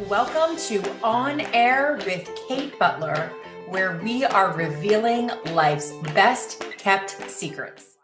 Welcome to On Air with Kate Butler, where we are revealing life's best kept secrets.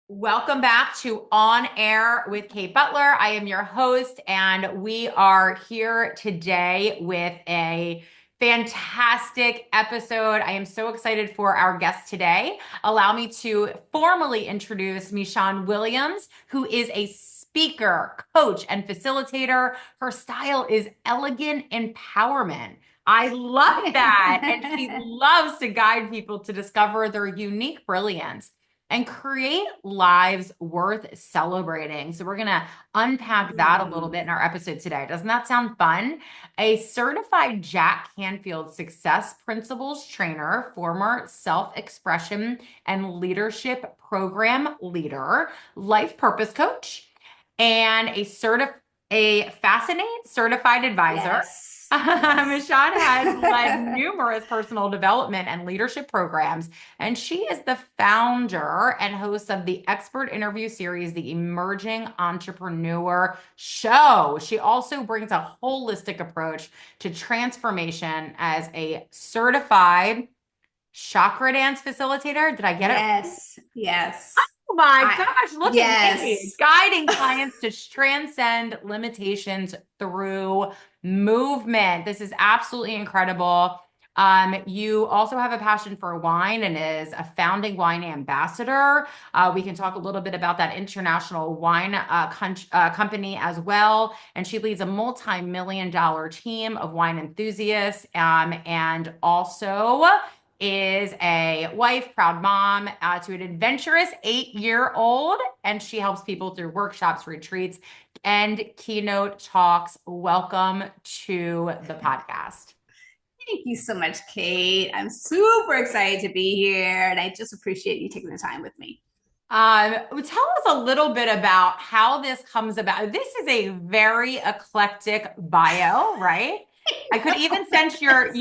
Welcome back to On Air with Kate Butler. I am your host, and we are here today with a fantastic episode. I am so excited for our guest today. Allow me to formally introduce MiShawn Williams, who is a speaker, coach, and facilitator. Her style is elegant empowerment. I love that. And she loves to guide people to discover their unique brilliance and create lives worth celebrating. So we're going to unpack that a little bit in our episode today. Doesn't that sound fun? A certified Jack Canfield Success Principles trainer, former self-expression and leadership program leader, life purpose coach, and a Fascinate certified advisor. Yes. MiShawn has led numerous personal development and leadership programs, and she is the founder and host of the expert interview series, The Emerging Entrepreneur Show. She also brings a holistic approach to transformation as a certified chakra dance facilitator. Did I get it? Yes. Oh my gosh, look at me, guiding clients to transcend limitations through movement. This is absolutely incredible. You also have a passion for wine and is a founding wine ambassador. We can talk a little bit about that international wine company as well. And she leads a multi-million-dollar team of wine enthusiasts, and also is a wife, proud mom to an adventurous 8-year-old, and she helps people through workshops, retreats, and keynote talks. Welcome to the podcast. Thank you so much, Kate. I'm super excited to be here, and I just appreciate you taking the time with me. Tell us a little bit about how this comes about. This is a very eclectic bio, right? I could even sense your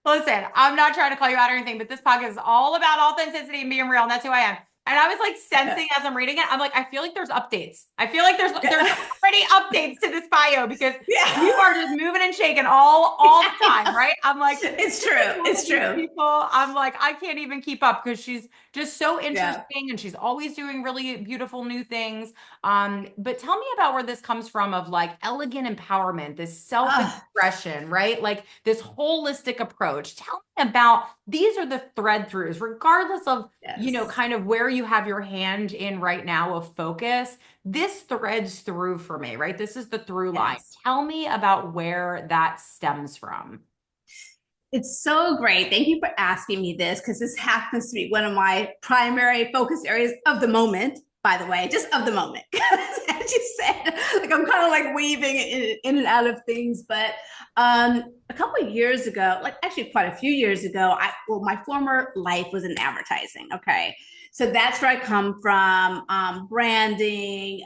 listen, I'm not trying to call you out or anything, but this podcast is all about authenticity and being real, and that's who I am. And I was like sensing as I'm reading it, I'm like, I feel like there's updates. I feel like there's already updates to this bio because you are just moving and shaking all the time, right? I'm like, it's true. People, I'm like, I can't even keep up because she's just so interesting and she's always doing really beautiful new things. But tell me about where this comes from of like elegant empowerment, this self-expression, right? Like this holistic approach. Tell me about, these are the thread throughs, regardless of, kind of where you have your hand in right now of focus. This threads through for me, right? This is the through line. Tell me about where that stems from. It's so great. Thank you for asking me this, because this happens to be one of my primary focus areas of the moment, by the way, just of the moment. As you said, like I'm kind of like weaving in and out of things. But a couple of years ago, like actually quite a few years ago, my former life was in advertising. Okay. So that's where I come from, branding,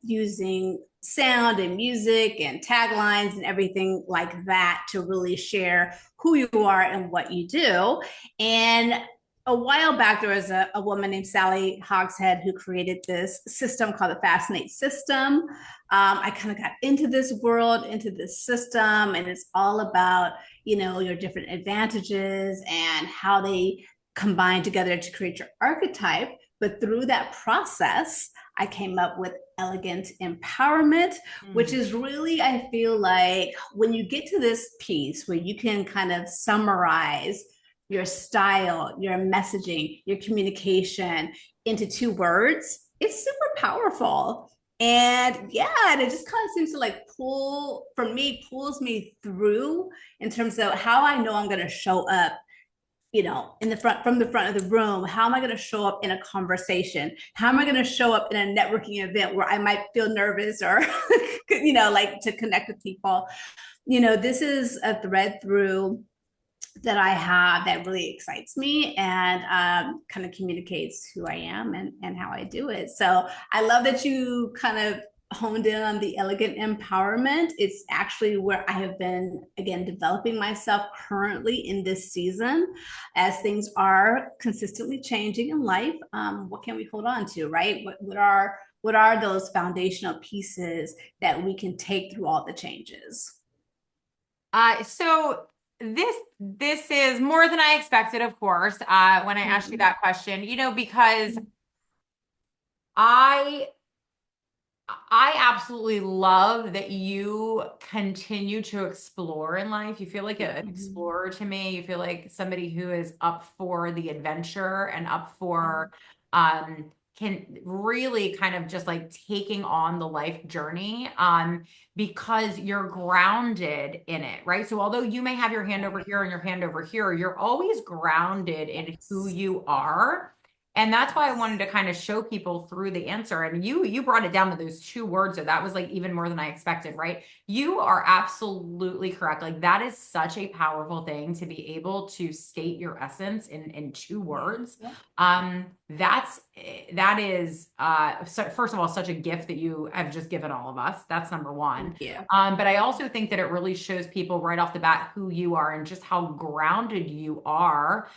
using sound and music and taglines and everything like that to really share who you are and what you do. And a while back, there was a woman named Sally Hogshead who created this system called the Fascinate system. I kind of got into this world, into this system, and it's all about, your different advantages and how they combine together to create your archetype. But through that process, I came up with elegant empowerment, which is really, I feel like when you get to this piece where you can kind of summarize your style, your messaging, your communication into 2 words, it's super powerful. And and it just kind of seems to like pulls me through in terms of how I know I'm going to show up, from the front of the room. How am I going to show up in a conversation? How am I going to show up in a networking event where I might feel nervous or, like to connect with people? This is a thread through that I have that really excites me and kind of communicates who I am and how I do it. So I love that you kind of honed in on the elegant empowerment. It's actually where I have been, again, developing myself currently in this season as things are consistently changing in life. What can we hold on to, right? What are those foundational pieces that we can take through all the changes? So this is more than I expected, of course, when I asked you that question, because I I absolutely love that you continue to explore in life. You feel like an explorer to me. You feel like somebody who is up for the adventure and up for can really kind of just like taking on the life journey because you're grounded in it, right? So although you may have your hand over here and your hand over here, you're always grounded in who you are. And that's why I wanted to kind of show people through the answer. And you brought it down to those two words. So that was like even more than I expected, right? You are absolutely correct. Like that is such a powerful thing to be able to state your essence in two words. That is first of all, such a gift that you have just given all of us. That's number one. Thank you. But I also think that it really shows people right off the bat who you are and just how grounded you are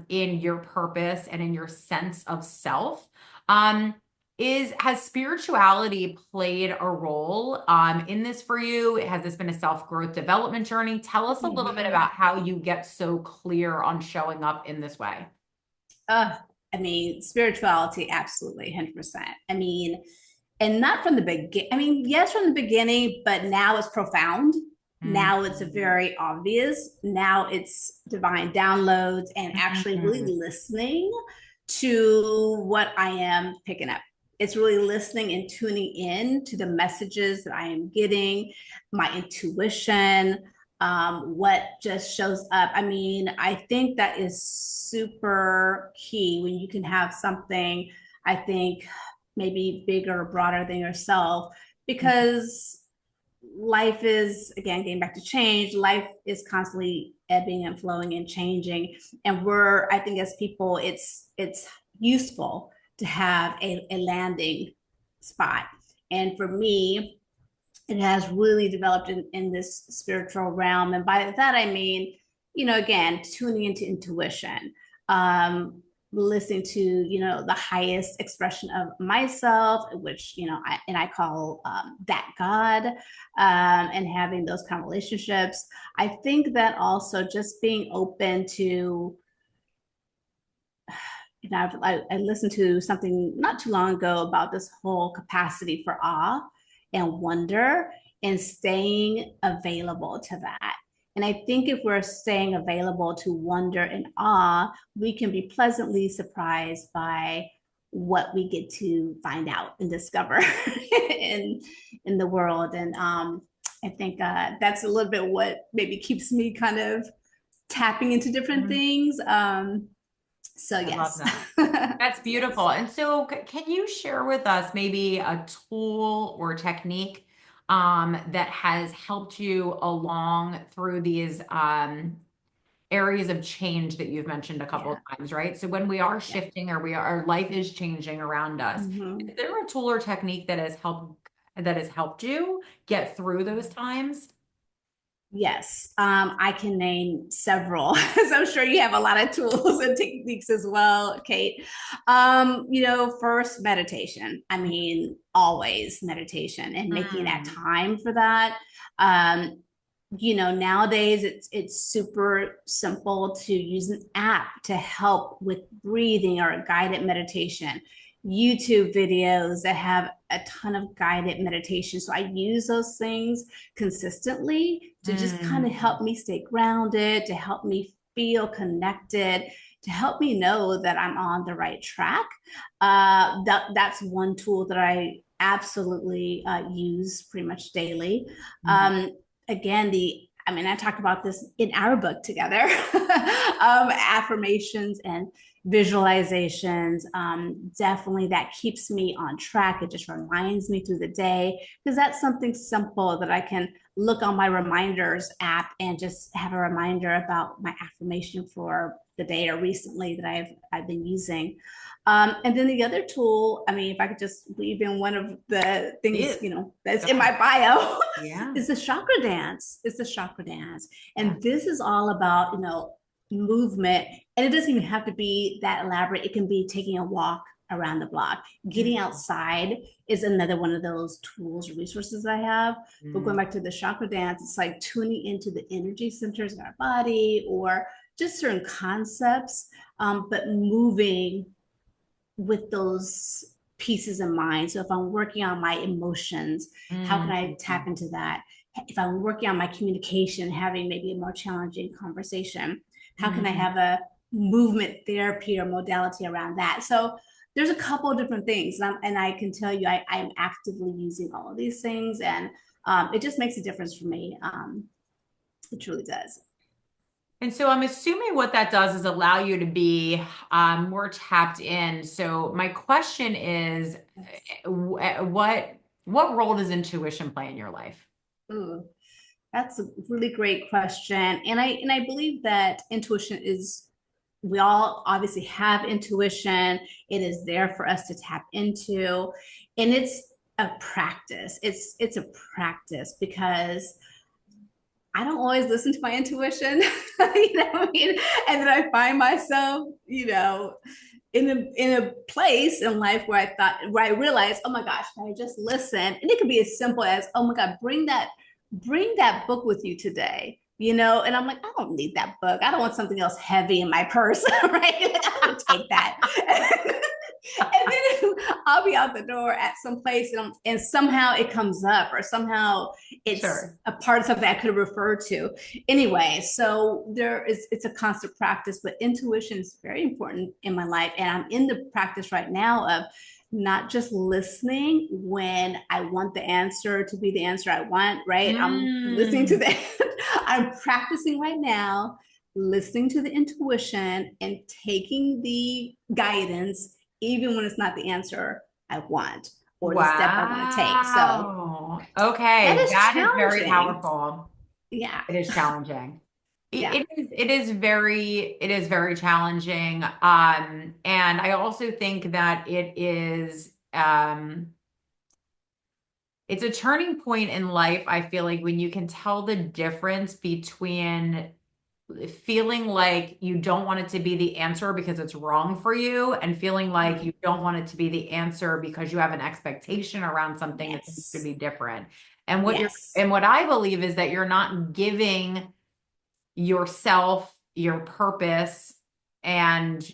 in your purpose and in your sense of self. Has spirituality played a role in this for you? Has this been a self-growth development journey? Tell us a little bit about how you get so clear on showing up in this way. I mean, spirituality, absolutely, 100%. I mean, and not from the beginning. I mean, yes, from the beginning, but now it's profound. Now it's very obvious. Now it's divine downloads and actually really listening to what I am picking up. It's really listening and tuning in to the messages that I am getting, my intuition, what just shows up. I mean, I think that is super key when you can have something, I think, maybe bigger or broader than yourself, because life is, again, getting back to change, life is constantly ebbing and flowing and changing. And I think as people, it's useful to have a landing spot. And for me, it has really developed in this spiritual realm. And by that, I mean, again, tuning into intuition, listening to, the highest expression of myself, which, I call that God, and having those kind of relationships. I think that also just being open to, I listened to something not too long ago about this whole capacity for awe and wonder and staying available to that. And I think if we're staying available to wonder and awe, we can be pleasantly surprised by what we get to find out and discover in the world. And I think that's a little bit what maybe keeps me kind of tapping into different things. So yes. I love that. That's beautiful. And so can you share with us maybe a tool or technique that has helped you along through these areas of change that you've mentioned a couple of times, right? So when we are shifting or our life is changing around us, is there a tool or technique that has helped you get through those times? Yes, I can name several. So I'm sure you have a lot of tools and techniques as well, Kate. First, meditation. I mean, always meditation and making that time for that. Nowadays it's super simple to use an app to help with breathing or a guided meditation. YouTube videos that have a ton of guided meditation. So I use those things consistently to just kind of help me stay grounded, to help me feel connected, to help me know that I'm on the right track. That's one tool that I absolutely use pretty much daily. Again, I talked about this in our book together, affirmations and visualizations. Definitely that keeps me on track. It just reminds me through the day, because that's something simple that I can look on my reminders app and just have a reminder about my affirmation for the day or recently that I've been using. And then the other tool, if I could just leave in one of the things, that's in my bio, is the chakra dance. It's the chakra dance. And this is all about, movement. And it doesn't even have to be that elaborate. It can be taking a walk around the block. Getting outside is another one of those tools or resources I have. But going back to the chakra dance, it's like tuning into the energy centers in our body or just certain concepts, but moving with those pieces in mind. So if I'm working on my emotions, how can I tap into that? If I'm working on my communication, having maybe a more challenging conversation, how can I have a movement therapy or modality around that? So there's a couple of different things, and I can tell you I'm actively using all of these things, and it just makes a difference for me. It truly does. And so I'm assuming what that does is allow you to be more tapped in. So my question is, what role does intuition play in your life? Ooh, that's a really great question. And I believe that intuition is, we all obviously have intuition. It is there for us to tap into. And it's a practice. It's a practice because I don't always listen to my intuition, you know what I mean? And then I find myself, in a place in life where I realized, oh my gosh, can I just listen? And it could be as simple as, oh my God, bring that book with you today. And I'm like, I don't need that book. I don't want something else heavy in my purse, right? I don't take that. And then I'll be out the door at some place, and somehow it comes up, or somehow it's a part of something I could refer to. Anyway, so it's a constant practice, but intuition is very important in my life. And I'm in the practice right now of not just listening when I want the answer to be the answer I want, right? I'm listening to that. I'm practicing right now, listening to the intuition and taking the guidance even when it's not the answer I want or the step I want to take. So Okay, that is very challenging. powerful. Yeah. It is challenging. Yeah. It is very challenging. And I also think that it's a turning point in life. I feel like when you can tell the difference between feeling like you don't want it to be the answer because it's wrong for you, and feeling like you don't want it to be the answer because you have an expectation around something that needs to be different. And what I believe is that you're not giving yourself, your purpose, and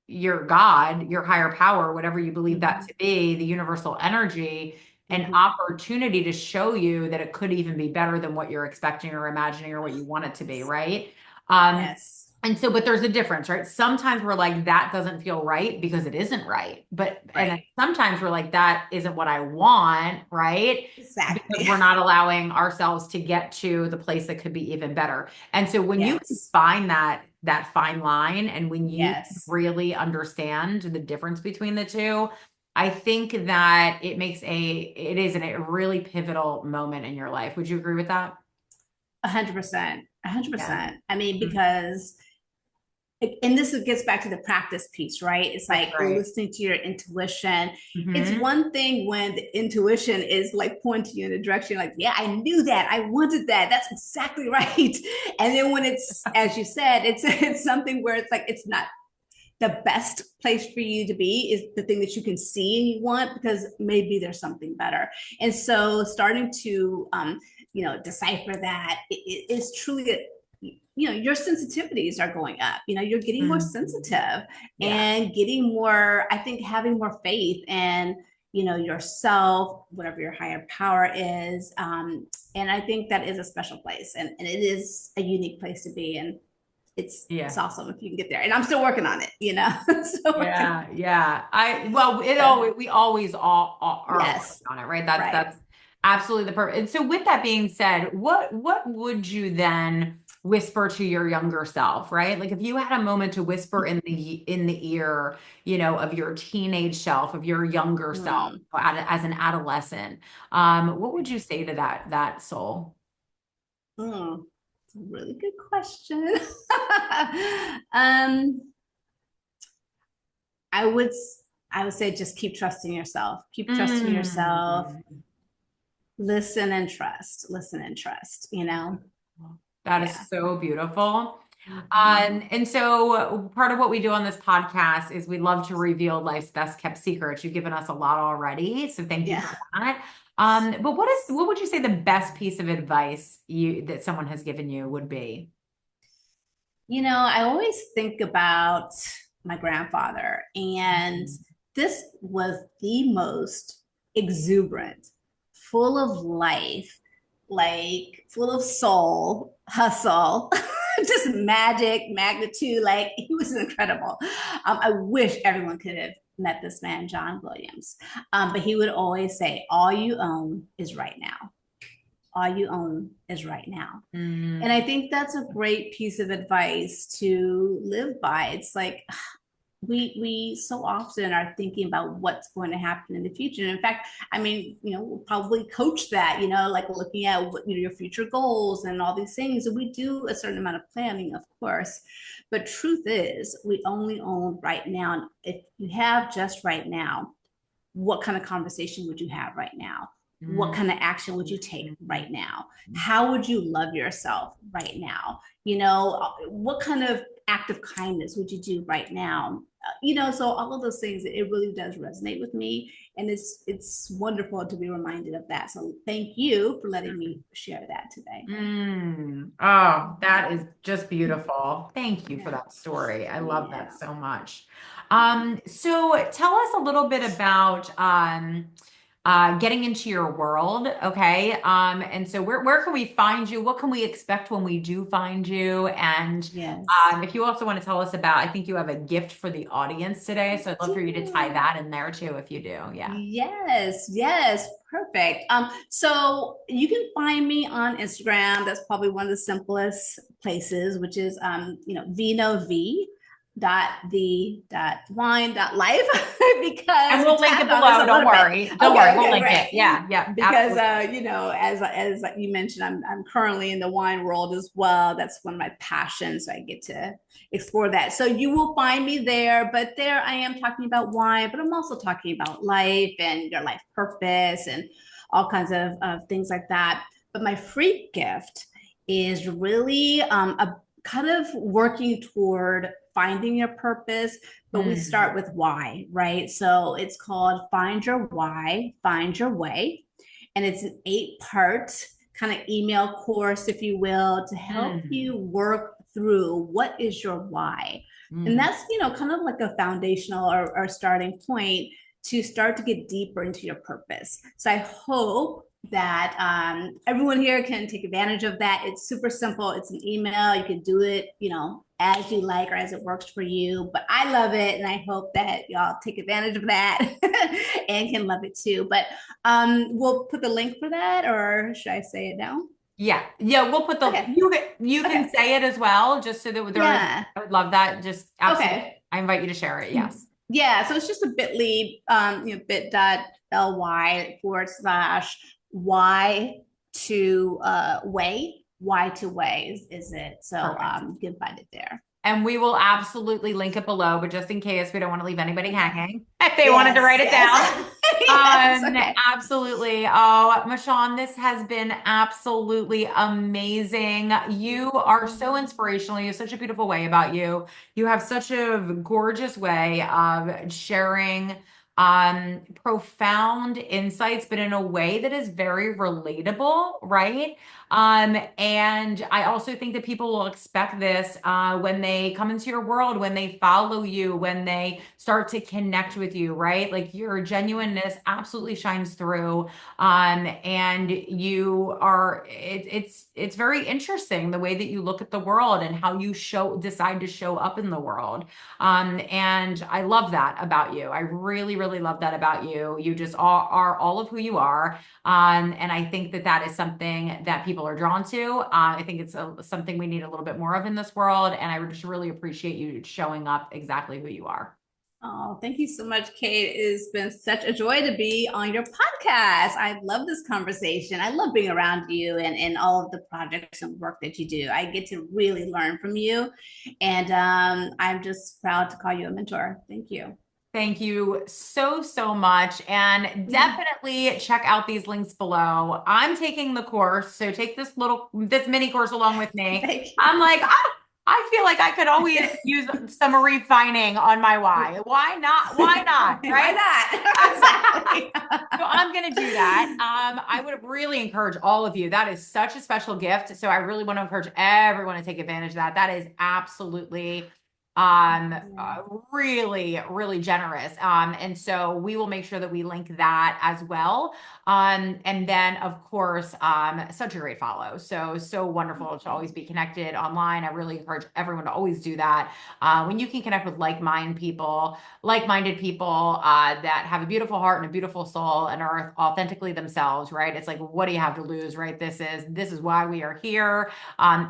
your God, your higher power, whatever you believe that to be, the universal energy, an opportunity to show you that it could even be better than what you're expecting or imagining or what you want it to be, right? And so, but there's a difference, right? Sometimes we're like, that doesn't feel right because it isn't right. And then sometimes we're like, that isn't what I want, right? Exactly. Because we're not allowing ourselves to get to the place that could be even better. And so when you can find that fine line, and when you really understand the difference between the two, I think that it is a really pivotal moment in your life. Would you agree with that? 100%. 100%. I mean, because, and this gets back to the practice piece, right? It's like listening to your intuition. It's one thing when the intuition is like pointing you in a direction, like, yeah, I knew that. I wanted that. That's exactly right. And then when it's, as you said, it's something where it's like, it's not the best place for you to be, is the thing that you can see and you want, because maybe there's something better. And so starting to, decipher that is truly your sensitivities are going up. You're getting more sensitive and getting more, I think, having more faith and yourself, whatever your higher power is. And I think that is a special place, and it is a unique place to be. And it's awesome if you can get there. And I'm still working on it, Yeah. We always all are working on it, right? That's absolutely the purpose. And so with that being said, what would you then whisper to your younger self, right? Like if you had a moment to whisper in the ear, of your teenage self, of your younger self, as an adolescent, what would you say to that soul? It's a really good question. I would say just keep trusting yourself. Keep trusting yourself. Listen and trust. Listen and trust, That is so beautiful. Mhm. And so part of what we do on this podcast is we love to reveal life's best kept secrets. You've given us a lot already, so thank you Yeah. for that. But what would you say the best piece of advice that someone has given you would be? I always think about my grandfather, and this was the most exuberant, full of life, like full of soul, hustle, just magic, magnitude. Like he was incredible. I wish everyone could have met this man, John Williams. But he would always say, all you own is right now. All you own is right now. And I Mm. think that's a great piece of advice to live by. It's like we so often are thinking about what's going to happen in the future. And in fact, I mean, we'll probably coach that, like looking at what, your future goals and all these things. And we do a certain amount of planning, of course. But truth is, we only own right now. And if you have just right now, what kind of conversation would you have right now? What Mm. kind of action would you take right now? How would you love yourself right now? What kind of act of kindness would you do right now? So all of those things, it really does resonate with me, and it's wonderful to be reminded of that. So thank you for letting me share that today. Mm. Oh, that is just beautiful. Thank you for Yeah, that story. I love that yeah. so much. So tell us a little bit about getting into your world, okay? And so where can we find you? What can we expect when we do find you? And Yes. if you also want to tell us about, I think you have a gift for the audience today, so I'd love for you to tie Do. that in there too, if you do. Yeah. Yes, yes, perfect. So you can find me on Instagram. That's probably one of the simplest places, which is Vino V dot wine dot life And because we we'll link it tapped on this below. a Don't little bit. worry. Don't worry. Okay, We'll okay, link it. great. Yeah. Yeah. Because Absolutely. as you mentioned, I'm currently in the wine world as well. That's one of my passions. So I get to explore that. So you will find me there, but there I am talking about wine, but I'm also talking about life and your life purpose and all kinds of things like that. But my free gift is really a kind of working toward finding your purpose, but we Mm. start with why, right? So it's called Find Your Why, Find Your Way. And it's an 8-part kind of email course, if you will, to help Mm. you work through what is your why. And Mm. that's, kind of like a foundational or starting point to start to get deeper into your purpose. So I hope that everyone here can take advantage of that. It's super simple. It's an email. You can do it, as you like or as it works for you. But I love it, and I hope that y'all take advantage of that and can love it too. But we'll put the link for that, or should I say it now? Yeah. Yeah. We'll put Okay. you can Okay. say it as well, just so that there is, Yeah. I would love that. Just absolutely. Okay. I invite you to share it. Yes. Yeah. So it's just a bit.ly, bit.ly /y to way is it. So Perfect. you can find it there. And we will absolutely link it below, but just in case, we don't want to leave anybody Okay. hanging if they wanted to Yes. write it Yes. down. Yes. Okay. Absolutely. Oh, MiShawn, this has been absolutely amazing. You are so inspirational. You have such a beautiful way about you. You have such a gorgeous way of sharing profound insights, but in a way that is very relatable, right? And I also think that people will expect this when they come into your world, when they follow you, when they start to connect with you, right? Like your genuineness absolutely shines through. And you are, it's very interesting the way that you look at the world and how you decide to show up in the world. And I love that about you. I really, really love that about you. You just are all of who you are. And I think that that is something that people are drawn to. I think it's something we need a little bit more of in this world. And I just really appreciate you showing up exactly who you are. Oh, thank you so much, Kate. It's been such a joy to be on your podcast. I love this conversation. I love being around you and all of the projects and work that you do. I get to really learn from you. And I'm just proud to call you a mentor. Thank you. Thank you so, so much. And definitely check out these links below. I'm taking the course, so take this mini course along with me. Thank you. I'm like, I feel like I could always use some refining on my why. Why not? Why not? Right? Why not? Exactly. So I'm going to do that. I would really encourage all of you. That is such a special gift. So I really want to encourage everyone to take advantage of that. That is absolutely really, really generous. And so we will make sure that we link that as well. And then of course, such a great follow. So wonderful to always be connected online. I really encourage everyone to always do that. When you can connect with like-minded people that have a beautiful heart and a beautiful soul and are authentically themselves, right? It's like, what do you have to lose, right? This is why we are here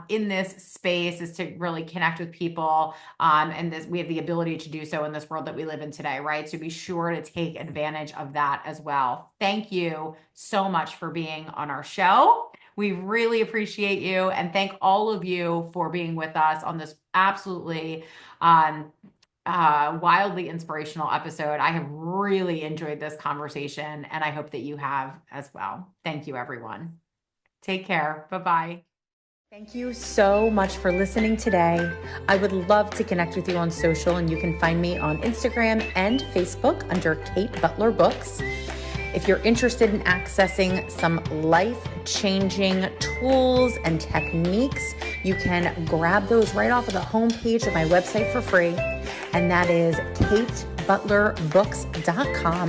in this space, is to really connect with people. And we have the ability to do so in this world that we live in today, right? So be sure to take advantage of that as well. Thank you so much for being on our show. We really appreciate you, and thank all of you for being with us on this absolutely wildly inspirational episode. I have really enjoyed this conversation, and I hope that you have as well. Thank you, everyone. Take care. Bye-bye. Thank you so much for listening today. I would love to connect with you on social, and you can find me on Instagram and Facebook under Kate Butler Books. If you're interested in accessing some life-changing tools and techniques, you can grab those right off of the homepage of my website for free, and that is katebutlerbooks.com.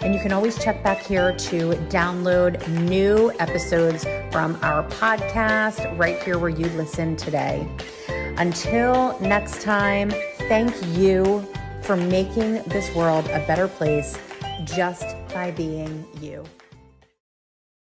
And you can always check back here to download new episodes from our podcast right here where you listen today. Until next time, thank you for making this world a better place just by being you.